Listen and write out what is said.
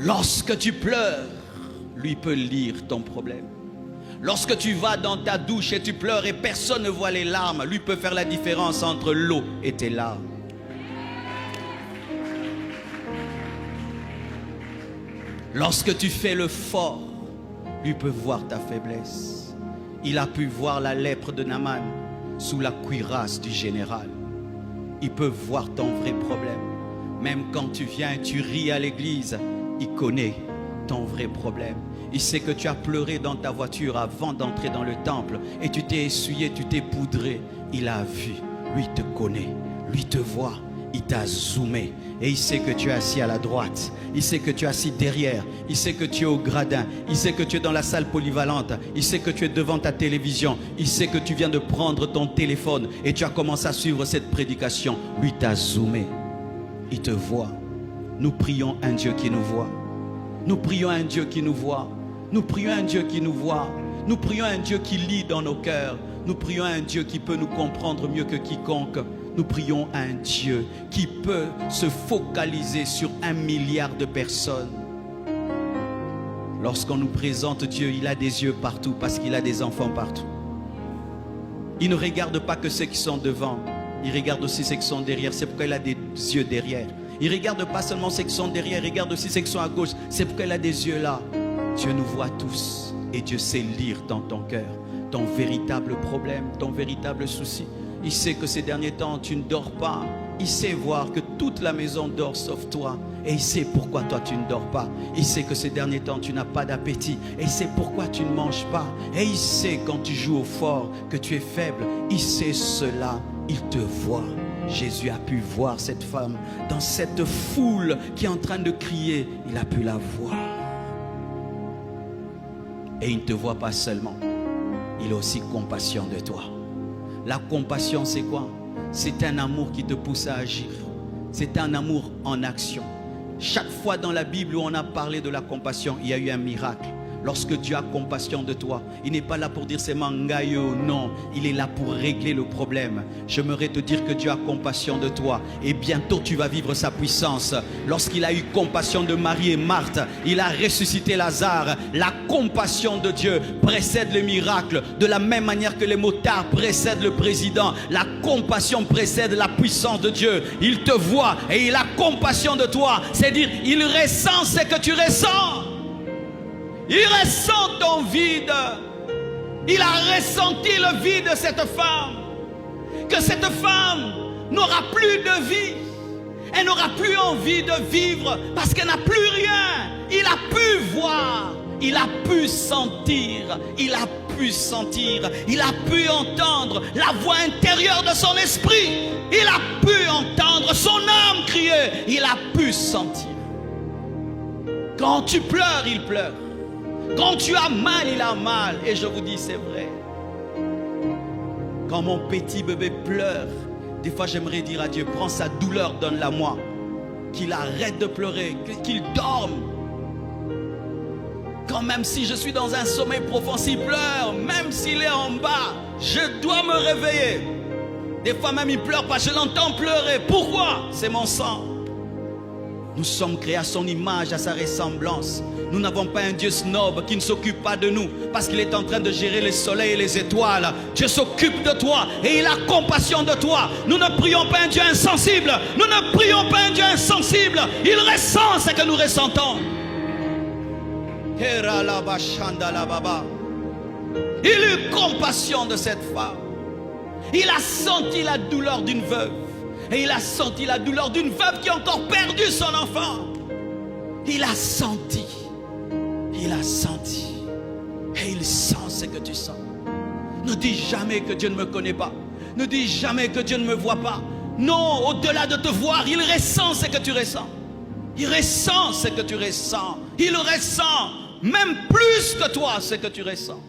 Lorsque tu pleures, lui peut lire ton problème. Lorsque tu vas dans ta douche et tu pleures et personne ne voit les larmes, lui peut faire la différence entre l'eau et tes larmes. Lorsque tu fais le fort, lui peut voir ta faiblesse. Il a pu voir la lèpre de Naaman sous la cuirasse du général. Il peut voir ton vrai problème. Même quand tu viens et tu ris à l'église, il connaît ton vrai problème. Il sait que tu as pleuré dans ta voiture avant d'entrer dans le temple et tu t'es essuyé, tu t'es poudré. Il a vu, lui te connaît, lui te voit. Il t'a zoomé et il sait que tu es assis à la droite. Il sait que tu es assis derrière. Il sait que tu es au gradin. Il sait que tu es dans la salle polyvalente. Il sait que tu es devant ta télévision. Il sait que tu viens de prendre ton téléphone et tu as commencé à suivre cette prédication. Lui t'a zoomé. Il te voit. Nous prions un Dieu qui nous voit. Nous prions un Dieu qui nous voit. Nous prions un Dieu qui nous voit. Nous prions un Dieu qui lit dans nos cœurs. Nous prions un Dieu qui peut nous comprendre mieux que quiconque. Nous prions un Dieu qui peut se focaliser sur 1 milliard de personnes. Lorsqu'on nous présente Dieu, il a des yeux partout parce qu'il a des enfants partout. Il ne regarde pas que ceux qui sont devant, il regarde aussi ceux qui sont derrière. C'est pourquoi il a des yeux derrière. Il ne regarde pas seulement ceux qui sont derrière, il regarde aussi ceux qui sont à gauche. C'est pourquoi il a des yeux là. Dieu nous voit tous et Dieu sait lire dans ton cœur ton véritable problème, ton véritable souci. Il sait que ces derniers temps, tu ne dors pas. Il sait voir que toute la maison dort sauf toi. Et il sait pourquoi toi tu ne dors pas. Il sait que ces derniers temps, tu n'as pas d'appétit. Et il sait pourquoi tu ne manges pas. Et il sait quand tu joues au fort que tu es faible. Il sait cela. Il te voit. Jésus a pu voir cette femme dans cette foule qui est en train de crier. Il a pu la voir. Et il ne te voit pas seulement. Il a aussi compassion de toi. La compassion, c'est quoi? C'est un amour qui te pousse à agir. C'est un amour en action. Chaque fois dans la Bible où on a parlé de la compassion, il y a eu un miracle. Lorsque Dieu a compassion de toi, il n'est pas là pour dire c'est mangayo, non. Il est là pour régler le problème. J'aimerais te dire que Dieu a compassion de toi. Et bientôt tu vas vivre sa puissance. Lorsqu'il a eu compassion de Marie et Marthe, il a ressuscité Lazare. La compassion de Dieu précède le miracle. De la même manière que les motards précèdent le président, la compassion précède la puissance de Dieu. Il te voit et il a compassion de toi. C'est-à-dire, il ressent ce que tu ressens. Il ressent ton vide. Il a ressenti le vide de cette femme. Que cette femme n'aura plus de vie. Elle n'aura plus envie de vivre parce qu'elle n'a plus rien. Il a pu voir. Il a pu sentir. Il a pu sentir. Il a pu entendre la voix intérieure de son esprit. Il a pu entendre son âme crier. Il a pu sentir. Quand tu pleures, il pleure. Quand tu as mal, il a mal. Et je vous dis, c'est vrai. Quand mon petit bébé pleure, des fois j'aimerais dire à Dieu, prends sa douleur, donne-la moi. Qu'il arrête de pleurer, qu'il dorme. Quand même si je suis dans un sommeil profond, s'il pleure, même s'il est en bas, je dois me réveiller. Des fois même il pleure pas, je l'entends pleurer. Pourquoi? C'est mon sang. Nous sommes créés à son image, à sa ressemblance. Nous n'avons pas un Dieu snob qui ne s'occupe pas de nous parce qu'il est en train de gérer les soleils et les étoiles. Dieu s'occupe de toi et il a compassion de toi. Nous ne prions pas un Dieu insensible. Nous ne prions pas un Dieu insensible. Il ressent ce que nous ressentons. Il eut compassion de cette femme. Il a senti la douleur d'une veuve. Et il a senti la douleur d'une veuve qui a encore perdu son enfant. Il a senti. Il a senti. Et il sent ce que tu sens. Ne dis jamais que Dieu ne me connaît pas. Ne dis jamais que Dieu ne me voit pas. Non, au-delà de te voir, il ressent ce que tu ressens. Il ressent ce que tu ressens. Il ressent même plus que toi ce que tu ressens.